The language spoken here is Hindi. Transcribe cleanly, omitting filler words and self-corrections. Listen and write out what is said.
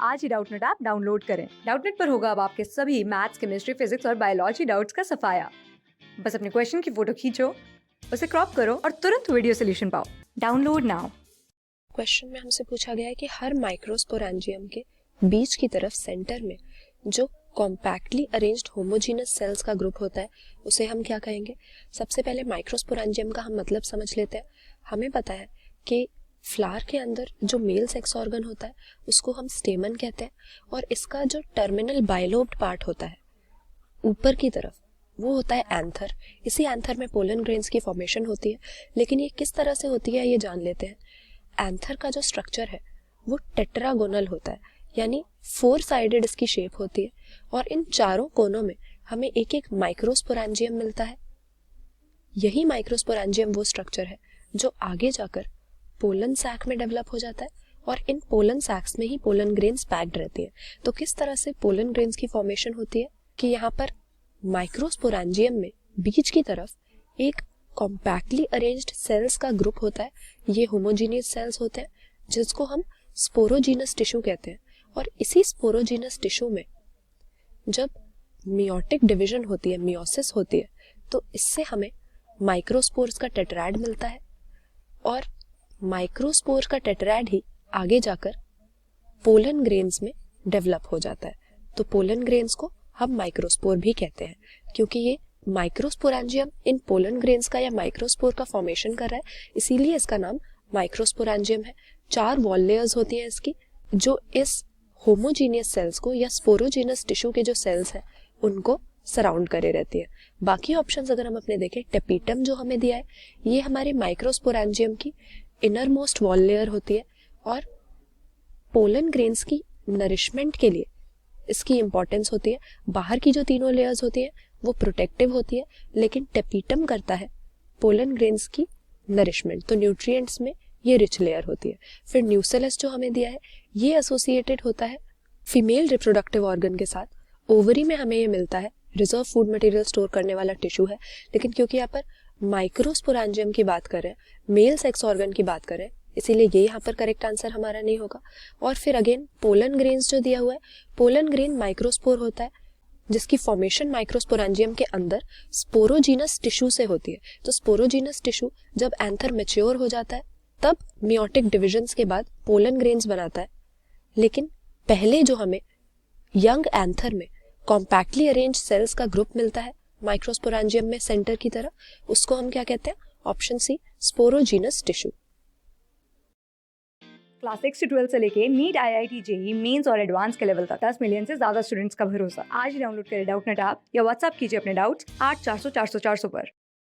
आज ही डाउटनेट ऐप डाउनलोड करें। डाउटनेट पर होगा अब आपके सभी मैथ्स, केमिस्ट्री, फिजिक्स और बायोलॉजी डाउट्स का सफाया। बस अपने क्वेश्चन की फोटो खींचो, उसे क्रॉप करो और तुरंत वीडियो सोल्यूशन पाओ। Download now. क्वेश्चन में हमसे पूछा गया है कि हर माइक्रोस्पोरेंजियम के बीच की तरफ सेंटर में जो कॉम्पैक्टली अरेंज्ड होमोजीनस सेल्स का ग्रुप होता है उसे हम क्या कहेंगे। सबसे पहले माइक्रोस्पोरेंजियम का हम मतलब समझ लेते हैं। हमें पता है कि फ्लावर के अंदर जो मेल सेक्स ऑर्गन होता है उसको हम स्टेमन कहते हैं, और इसका जो टर्मिनल बाइलोब्ड पार्ट होता है ऊपर की तरफ वो होता है एंथर। इसी एंथर में पोलन ग्रेन्स की फॉर्मेशन होती है, लेकिन ये किस तरह से होती है ये जान लेते हैं। एंथर का जो स्ट्रक्चर है वो टेट्रागोनल होता है, यानी 4 साइडेड इसकी शेप होती है, और इन चारों कोनों में हमें एक एक माइक्रोस्पोरेंजियम मिलता है। यही माइक्रोस्पोरेंजियम वो स्ट्रक्चर है जो आगे जाकर पोलन सैक में डेवलप हो जाता है, और इन पोलन सैक्स में ही पोलन ग्रेन्स पैक्ड रहती है। तो किस तरह से पोलन ग्रेन्स की फॉर्मेशन होती है कि यहाँ पर माइक्रोस्पोरेंजियम में बीच की तरफ एक कॉम्पैक्टली अरेंज्ड सेल्स का ग्रुप होता है। ये होमोजीनियस सेल्स होते हैं जिसको हम स्पोरोजीनस टिश्यू कहते हैं, और इसी स्पोरोजीनस टिश्यू में जब मियोटिक डिवीजन होती है, मियोसिस होती है, तो इससे हमें माइक्रोस्पोर्स का टेट्राड मिलता है, और माइक्रोस्पोर का टेट्राड ही आगे जाकर पोलन ग्रेन्स में डेवलप हो जाता है। तो पोलन ग्रेन्स को हम माइक्रोस्पोर भी कहते हैं, क्योंकि ये माइक्रोस्पोरेंजियम इन पोलन ग्रेन्स का या माइक्रोस्पोर का फॉर्मेशन कर रहा है, इसीलिए इसका नाम माइक्रोस्पोरेंजियम है। 4 वॉल लेयर्स होती हैं इसकी, जो इस होमोजीनियस सेल्स को या स्पोरोजीनस टिश्यू के जो सेल्स हैं उनको सराउंड करे रहती है। बाकी ऑप्शंस अगर हम अपने देखें, टेपिटम जो हमें दिया है ये हमारे माइक्रोस्पोरेंजियम की इनर मोस्ट वॉल लेयर होती है, और पोलन ग्रेन्स की नरिशमेंट के लिए इसकी इंपॉर्टेंस होती है। बाहर की जो तीनों लेयर्स होती है वो प्रोटेक्टिव होती है, लेकिन टेपिटम करता है पोलन ग्रेन्स की नरिशमेंट। तो न्यूट्रिएंट्स में ये रिच लेयर होती है। फिर न्यूसेलस जो हमें दिया है ये एसोसिएटेड होता है फीमेल रिप्रोडक्टिव ऑर्गन के साथ। ओवरी में हमें ये मिलता है, रिजर्व फूड मटेरियल स्टोर करने वाला टिश्यू है, लेकिन क्योंकि यहाँ पर माइक्रोस्पोरेंजियम की बात करें, मेल सेक्स ऑर्गन की बात करें, इसीलिए ये यहाँ पर करेक्ट आंसर हमारा नहीं होगा। और फिर अगेन पोलन ग्रेन्स जो दिया हुआ है, पोलन ग्रेन माइक्रोस्पोर होता है जिसकी फॉर्मेशन माइक्रोस्पोरेंजियम के अंदर स्पोरोजीनस टिश्यू से होती है। तो स्पोरोजीनस टिश्यू जब एंथर मैच्योर हो जाता है तब मियोटिक डिविजन्स के बाद पोलन ग्रेन्स बनाता है, लेकिन पहले जो हमें यंग एंथर में कॉम्पैक्टली अरेंज सेल्स का ग्रुप मिलता है माइक्रोस्पोरेंजियम में सेंटर की तरह, उसको हम क्या कहते हैं? Option C, sporogenous tissue. Class 6 से 12 से लेके नीट, IIT, JEE मेंस और एडवांस के लेवल तक 10 मिलियन से ज्यादा स्टूडेंट्स का भरोसा। आज ही डाउनलोड करें डाउटनेट ऐप या व्हाट्सएप कीजिए अपने डाउट्स 8400 400 400 पर।